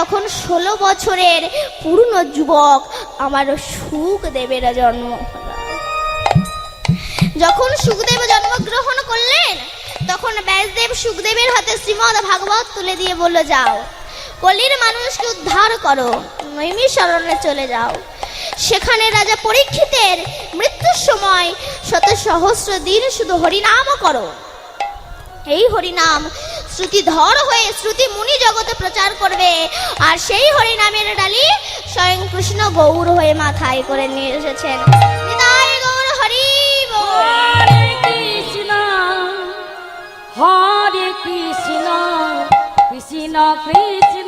তখন 16 বছরের পূর্ণ যুবক আমার সুখদেবের জন্ম হলো। যখন সুখদেব জন্মগ্রহণ করলেন তখন ব্যাসদেব সুখদেবের হাতে শ্রীমদ্ ভাগবত তুলে দিয়ে বলল, যাও কলির মানুষকে উদ্ধার করো, নৈমিষারণ্যে চলে যাও। সেখানে রাজা পরীক্ষিতের মৃত্যুর সময় শত সহস্র দিন শুধু হরিনাম করো। এই হরিনাম শ্রুতিধর হয়ে শ্রুতি মুনি জগতে প্রচার করবে, আর সেই হরিনামের ডালি স্বয়ং কৃষ্ণ গৌর হয়ে মাথায় করে নিয়ে এসেছেন। নিতাই গৌর হরি বল। হরে কৃষ্ণ কৃষ্ণ কৃষ্ণ